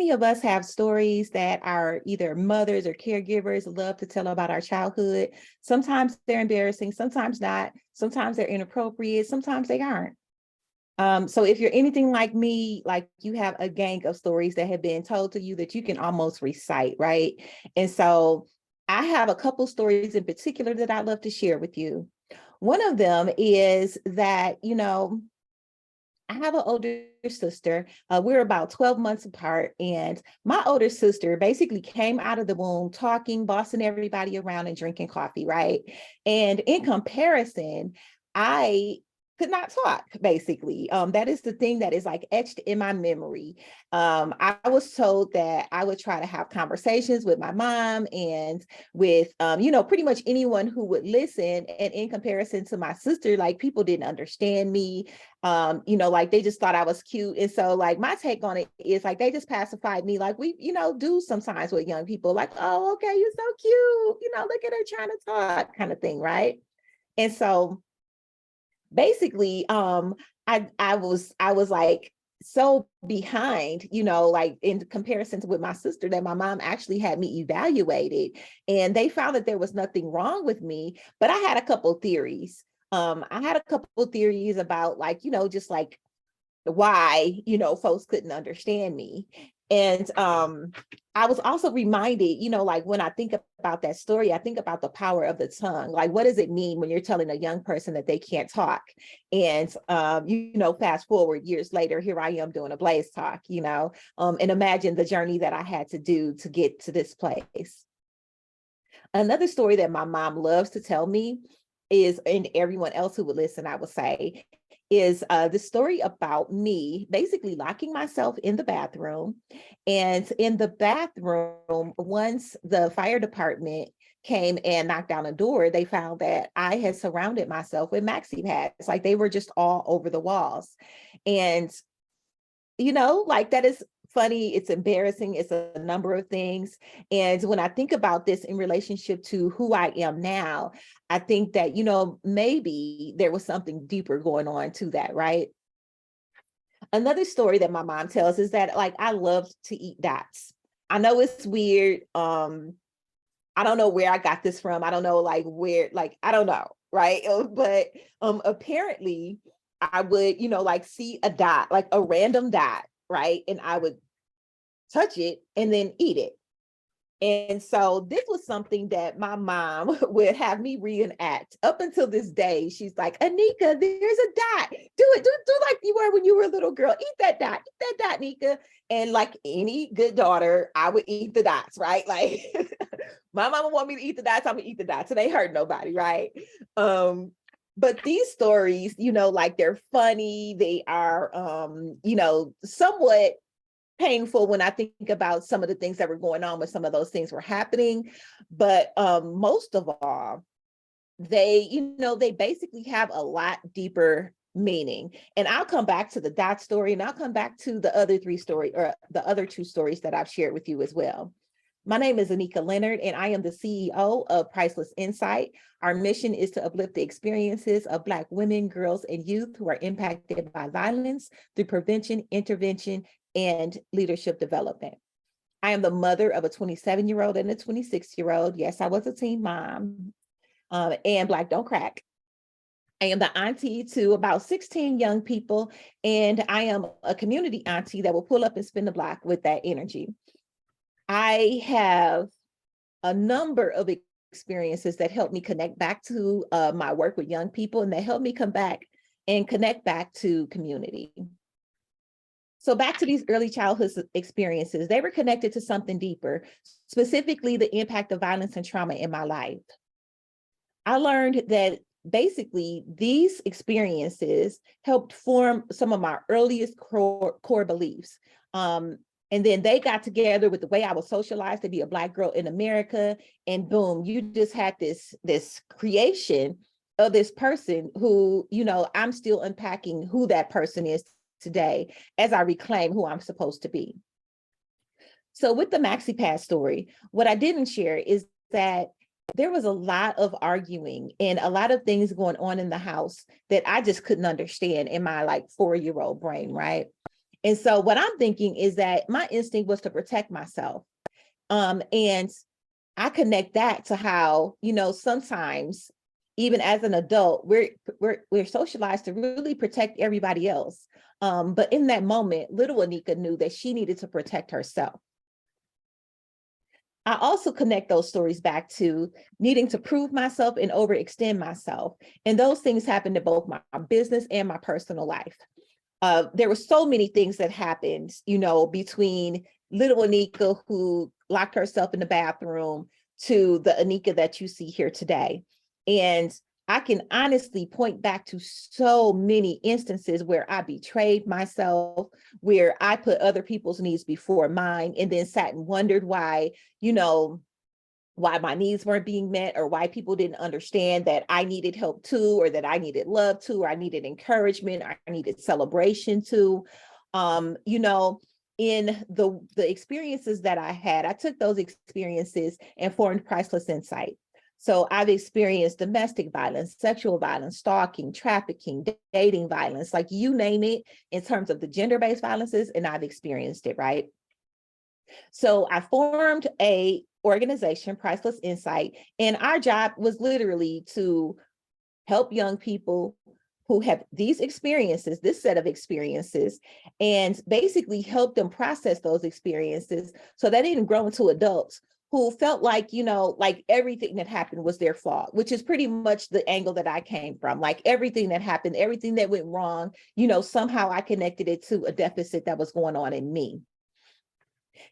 many of us have stories that our either mothers or caregivers love to tell about our childhood. Sometimes they're embarrassing, sometimes not, sometimes they're inappropriate, sometimes they aren't. So if you're anything like me, like you have a gang of stories that have been told to you that you can almost recite, right? And so I have a couple stories in particular that I'd love to share with you. One of them is that, I have an older sister. We're about 12 months apart, and my older sister basically came out of the womb talking, bossing everybody around and drinking coffee, right? And in comparison, I could not talk, basically. That is the thing that is like etched in my memory. I was told that I would try to have conversations with my mom and with, pretty much anyone who would listen. And in comparison to my sister, like people didn't understand me. Like they just thought I was cute. And so like my take on it is like they just pacified me like we, do sometimes with young people, like, oh, okay, you're so cute, look at her trying to talk kind of thing, right? And so basically, I was like so behind, like in comparison to with my sister, that my mom actually had me evaluated, and they found that there was nothing wrong with me, but I had a couple theories. I had a couple theories about like, just like why, folks couldn't understand me. And I was also reminded, like when I think about that story, I think about the power of the tongue. Like, what does it mean when you're telling a young person that they can't talk? And, fast forward years later, here I am doing a Blaze Talk, and imagine the journey that I had to do to get to this place. Another story that my mom loves to tell me is, and everyone else who would listen, I would say, is the story about me basically locking myself in the bathroom. And in the bathroom, once the fire department came and knocked down a door, they found that I had surrounded myself with maxi pads. Like they were just all over the walls. And, like that is funny, it's embarrassing, it's a number of things. And when I think about this in relationship to who I am now, I think that, maybe there was something deeper going on to that, right? Another story that my mom tells is that like I love to eat dots. I know it's weird. I don't know where I got this from. I don't know like where, like, I don't know, right? But apparently I would, like see a dot, like a random dot, right? And I would touch it and then eat it. And so this was something that my mom would have me reenact up until this day. She's like, Annika, there's a dot. Do like you were when you were a little girl. Eat that dot, Nika. And like any good daughter, I would eat the dots, right? Like my mama want me to eat the dots, I'm gonna eat the dots. And they hurt nobody, right? But these stories, like they're funny, they are somewhat painful when I think about some of the things that were going on when some of those things were happening. But most of all, they basically have a lot deeper meaning. And I'll come back to the dot story, and I'll come back to the other the other two stories that I've shared with you as well. My name is Annika Leonard, and I am the CEO of Priceless Incite. Our mission is to uplift the experiences of Black women, girls, and youth who are impacted by violence through prevention, intervention, and leadership development. I am the mother of a 27-year-old and a 26-year-old. Yes, I was a teen mom, and Black don't crack. I am the auntie to about 16 young people, and I am a community auntie that will pull up and spin the block with that energy. I have a number of experiences that help me connect back to my work with young people, and that help me come back and connect back to community. So back to these early childhood experiences, they were connected to something deeper, specifically the impact of violence and trauma in my life. I learned that basically these experiences helped form some of my earliest core beliefs. And then they got together with the way I was socialized to be a Black girl in America, and boom, you just had this creation of this person who, I'm still unpacking who that person is today as I reclaim who I'm supposed to be. So with the MaxiPad story, what I didn't share is that there was a lot of arguing and a lot of things going on in the house that I just couldn't understand in my like 4-year-old brain, right? And so what I'm thinking is that my instinct was to protect myself. And I connect that to how, sometimes even as an adult, we're socialized to really protect everybody else. But in that moment, little Annika knew that she needed to protect herself. I also connect those stories back to needing to prove myself and overextend myself. And those things happened in both my business and my personal life. There were so many things that happened, between little Annika who locked herself in the bathroom to the Annika that you see here today. And I can honestly point back to so many instances where I betrayed myself, where I put other people's needs before mine, and then sat and wondered why, why my needs weren't being met, or why people didn't understand that I needed help too, or that I needed love too, or I needed encouragement, or I needed celebration too. In the experiences that I had, I took those experiences and formed Priceless Incite. So I've experienced domestic violence, sexual violence, stalking, trafficking, dating violence, like you name it, in terms of the gender-based violences, and I've experienced it, right? So I formed a organization, Priceless Incite, and our job was literally to help young people who have these experiences, this set of experiences, and basically help them process those experiences so that they didn't grow into adults who felt like, like everything that happened was their fault, which is pretty much the angle that I came from. Like everything that happened, everything that went wrong, somehow I connected it to a deficit that was going on in me.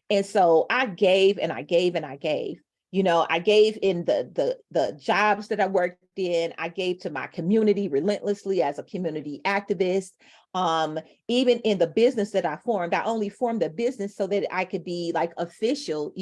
And so I gave and I gave and I gave. I gave in the jobs that I worked in. I gave to my community relentlessly as a community activist. Even in the business that I formed, I only formed a business so that I could be like official,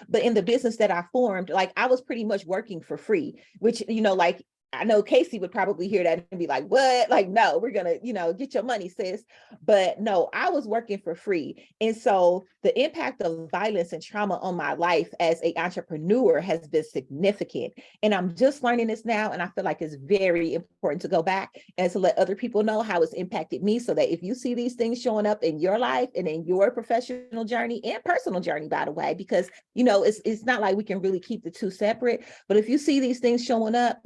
but in the business that I formed, like I was pretty much working for free, which, like I know Casey would probably hear that and be like, what? Like, no, we're going to, get your money, sis. But no, I was working for free. And so the impact of violence and trauma on my life as an entrepreneur has been significant. And I'm just learning this now. And I feel like it's very important to go back and to let other people know how it's impacted me, so that if you see these things showing up in your life and in your professional journey and personal journey, by the way, because, it's not like we can really keep the two separate. But if you see these things showing up,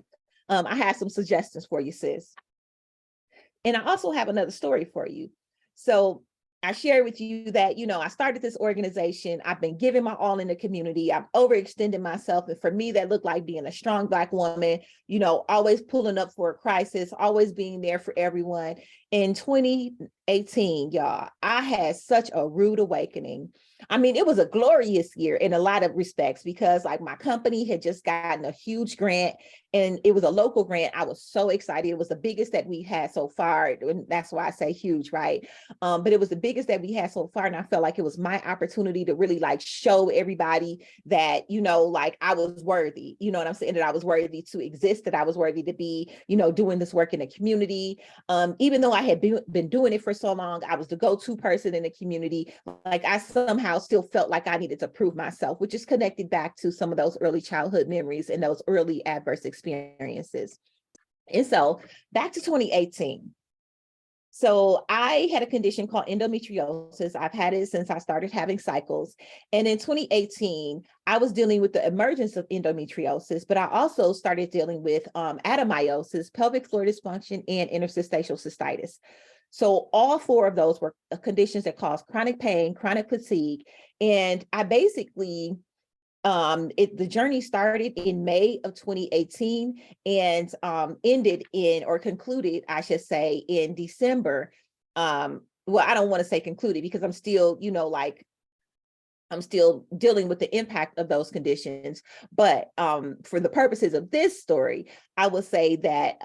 I have some suggestions for you, sis. And I also have another story for you. So I shared with you that, I started this organization. I've been giving my all in the community. I've overextended myself. And for me, that looked like being a strong Black woman, always pulling up for a crisis, always being there for everyone. In 2018, y'all, I had such a rude awakening. I mean, it was a glorious year in a lot of respects, because like my company had just gotten a huge grant, and it was a local grant. I was so excited. It was the biggest that we had so far. And that's why I say huge, right? But it was the biggest that we had so far. And I felt like it was my opportunity to really like show everybody that, like I was worthy, what I'm saying? That I was worthy to exist, that I was worthy to be, doing this work in the community. Even though I had been doing it for so long, I was the go-to person in the community. Like I somehow still felt like I needed to prove myself, which is connected back to some of those early childhood memories and those early adverse experiences. And so back to 2018. So I had a condition called endometriosis. I've had it since I started having cycles. And in 2018, I was dealing with the emergence of endometriosis, but I also started dealing with adenomyosis, pelvic floor dysfunction, and interstitial cystitis. So all four of those were conditions that cause chronic pain, chronic fatigue. And I basically, the journey started in May of 2018 and ended in, or concluded, I should say, in December. Well, I don't want to say concluded, because I'm still, I'm still dealing with the impact of those conditions. But for the purposes of this story, I will say that,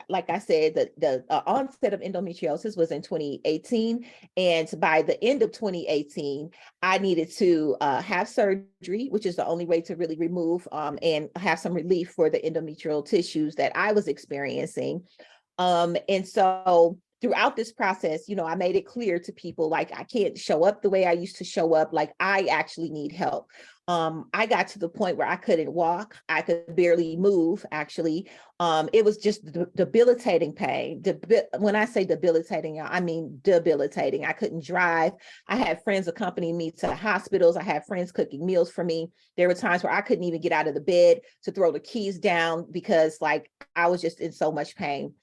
like I said, the onset of endometriosis was in 2018. And by the end of 2018, I needed to have surgery, which is the only way to really remove and have some relief for the endometrial tissues that I was experiencing. And so throughout this process, I made it clear to people, like, I can't show up the way I used to show up. Like, I actually need help. I got to the point where I couldn't walk. I could barely move, actually. It was just debilitating pain. When I say debilitating, I mean debilitating. I couldn't drive. I had friends accompanying me to the hospitals. I had friends cooking meals for me. There were times where I couldn't even get out of the bed to throw the keys down because, like, I was just in so much pain.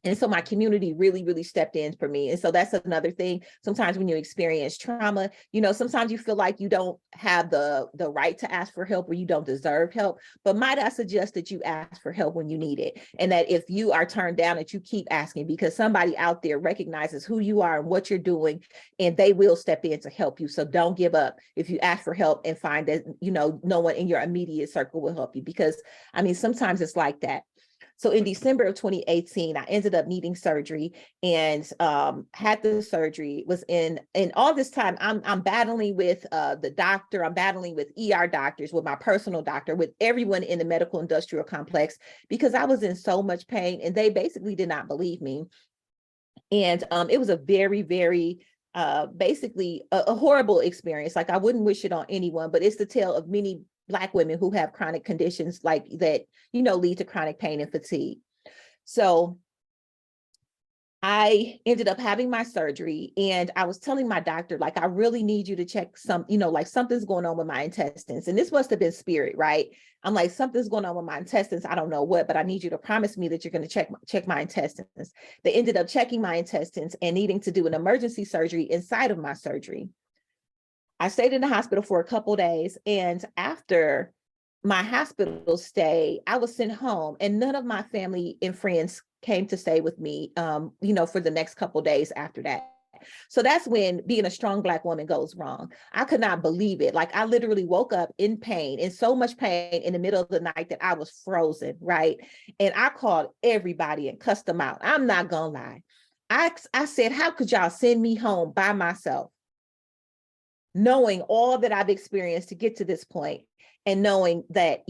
And so my community really, really stepped in for me. And so that's another thing. Sometimes when you experience trauma, sometimes you feel like you don't have the right to ask for help, or you don't deserve help. But might I suggest that you ask for help when you need it? And that if you are turned down, that you keep asking, because somebody out there recognizes who you are and what you're doing, and they will step in to help you. So don't give up if you ask for help and find that, no one in your immediate circle will help you, because sometimes it's like that. So in December of 2018, I ended up needing surgery, and had the surgery. Was in all this time, I'm battling with the doctor. I'm battling with ER doctors, with my personal doctor, with everyone in the medical industrial complex, because I was in so much pain, and they basically did not believe me. And it was a very, very basically a horrible experience. Like, I wouldn't wish it on anyone, but it's the tale of many Black women who have chronic conditions like that, lead to chronic pain and fatigue. So I ended up having my surgery, and I was telling my doctor, like, I really need you to check like, something's going on with my intestines. And this must have been spirit, right? I'm like, something's going on with my intestines. I don't know what, but I need you to promise me that you're going to check my intestines. They ended up checking my intestines and needing to do an emergency surgery inside of my surgery. I stayed in the hospital for a couple of days, and after my hospital stay, I was sent home, and none of my family and friends came to stay with me, for the next couple of days after that. So that's when being a strong Black woman goes wrong. I could not believe it. Like, I literally woke up in pain, in so much pain, in the middle of the night that I was frozen, right? And I called everybody and cussed them out. I'm not gonna lie. I said, how could y'all send me home by myself, knowing all that I've experienced to get to this point, and knowing that,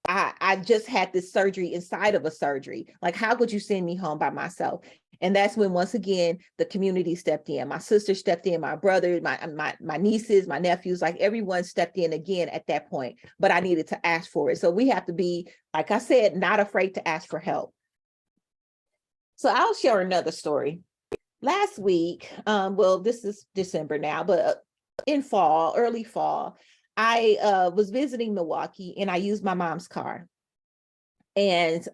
I just had this surgery inside of a surgery. Like, how could you send me home by myself? And that's when, once again, the community stepped in. My sister stepped in, my brother, my nieces, my nephews, like, everyone stepped in again at that point. But I needed to ask for it. So we have to be, like I said, not afraid to ask for help. So I'll share another story. Last week, well, this is December now, but in fall, early fall, I was visiting Milwaukee, and I used my mom's car. And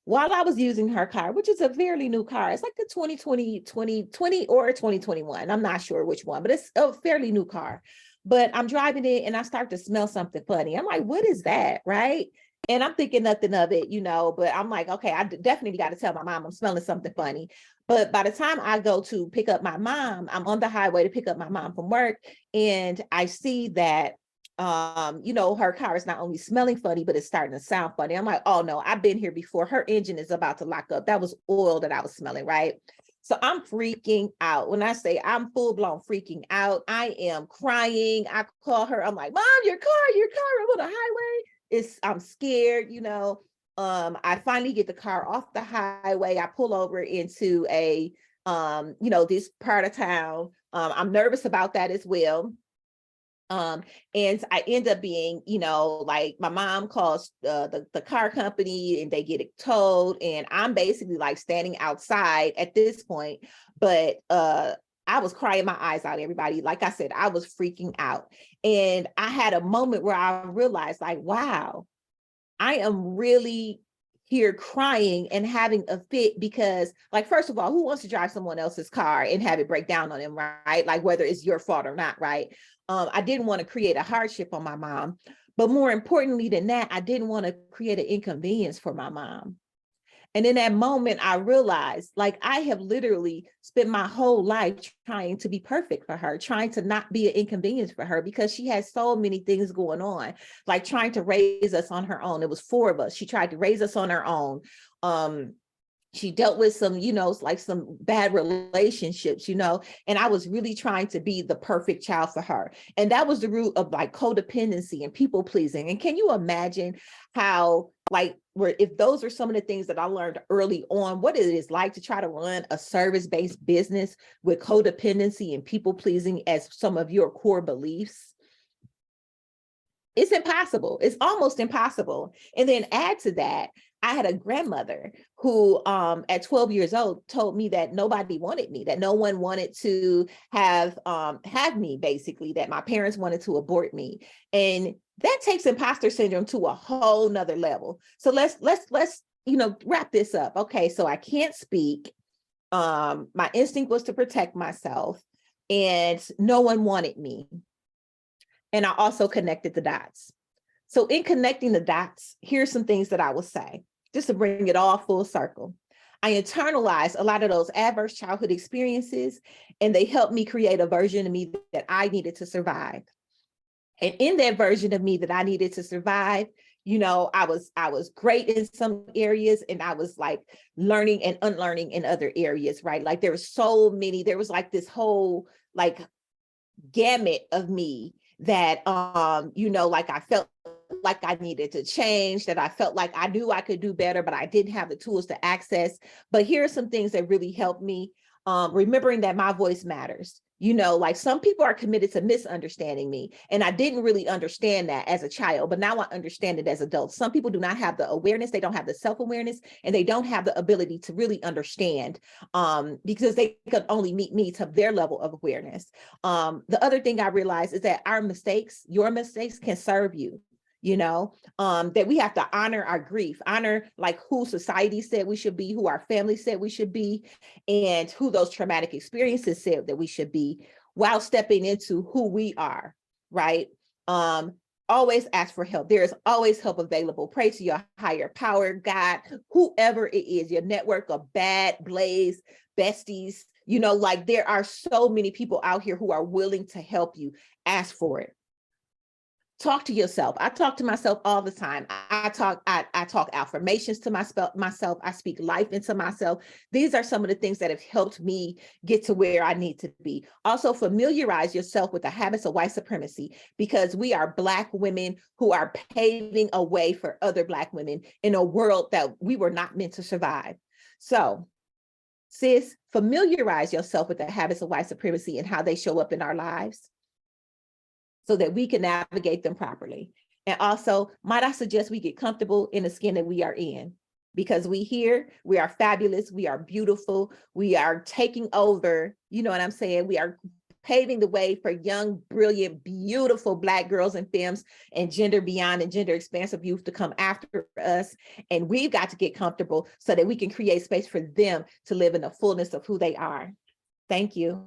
while I was using her car, which is a fairly new car, it's like the 2020 or 2021, I'm not sure which one, but it's a fairly new car. But I'm driving it, and I start to smell something funny. I'm like, what is that, right? And I'm thinking nothing of it, but I'm like, okay, I definitely got to tell my mom I'm smelling something funny. But by the time I go to pick up my mom, I'm on the highway to pick up my mom from work, and I see that her car is not only smelling funny, but it's starting to sound funny. I'm like, oh no, I've been here before. Her engine is about to lock up. That was oil that I was smelling, right? So I'm freaking out. When I say I'm full blown freaking out, I am crying. I call her. I'm like, Mom, your car, I'm on the highway. I'm scared, I finally get the car off the highway. I pull over into a, this part of town. I'm nervous about that as well. And I end up being, like, my mom calls the car company, and they get it towed. And I'm basically like standing outside at this point. But I was crying my eyes out, everybody. Like I said, I was freaking out. And I had a moment where I realized, like, wow, I am really here crying and having a fit, because, like, first of all, who wants to drive someone else's car and have it break down on them, right? Like, whether it's your fault or not, right? I didn't want to create a hardship on my mom, but more importantly than that, I didn't want to create an inconvenience for my mom. And in that moment, I realized, like, I have literally spent my whole life trying to be perfect for her, trying to not be an inconvenience for her, because she has so many things going on, like trying to raise us on her own. It was 4 of us. She tried to raise us on her own. She dealt with some, like some bad relationships, and I was really trying to be the perfect child for her. And that was the root of like codependency and people pleasing. And can you imagine how, like, if those are some of the things that I learned early on, what it is like to try to run a service-based business with codependency and people pleasing as some of your core beliefs? It's impossible. It's almost impossible. And then add to that, I had a grandmother who at 12 years old told me that nobody wanted me, that no one wanted to have me, basically, that my parents wanted to abort me. And that takes imposter syndrome to a whole nother level. So let's wrap this up. Okay, so I can't speak. My instinct was to protect myself, and no one wanted me. And I also connected the dots. So in connecting the dots, here's some things that I will say, just to bring it all full circle. I internalized a lot of those adverse childhood experiences, and they helped me create a version of me that I needed to survive. And in that version of me that I needed to survive, I was great in some areas, and I was like learning and unlearning in other areas, right? Like there was like this whole like gamut of me that, like I felt like I needed to change, that I felt like I knew I could do better, but I didn't have the tools to access. But here are some things that really helped me. Remembering that my voice matters. Like some people are committed to misunderstanding me. And I didn't really understand that as a child, but now I understand it as adults. Some people do not have the awareness, they don't have the self-awareness, and they don't have the ability to really understand because they can only meet me to their level of awareness. The other thing I realized is that your mistakes can serve you. That we have to honor our grief, honor like who society said we should be, who our family said we should be, and who those traumatic experiences said that we should be, while stepping into who we are, right? Always ask for help. There is always help available. Pray to your higher power, God, whoever it is, your network of bad blaze, besties, like there are so many people out here who are willing to help you. Ask for it. Talk to yourself. I talk to myself all the time. I talk affirmations to myself. I speak life into myself. These are some of the things that have helped me get to where I need to be. Also, familiarize yourself with the habits of white supremacy, because we are Black women who are paving a way for other Black women in a world that we were not meant to survive. So, sis, familiarize yourself with the habits of white supremacy and how they show up in our lives, so that we can navigate them properly. And also, might I suggest we get comfortable in the skin that we are in, because we are fabulous, we are beautiful, we are taking over, you know what I'm saying? We are paving the way for young, brilliant, beautiful Black girls and femmes and gender beyond and gender expansive youth to come after us. And we've got to get comfortable so that we can create space for them to live in the fullness of who they are. Thank you.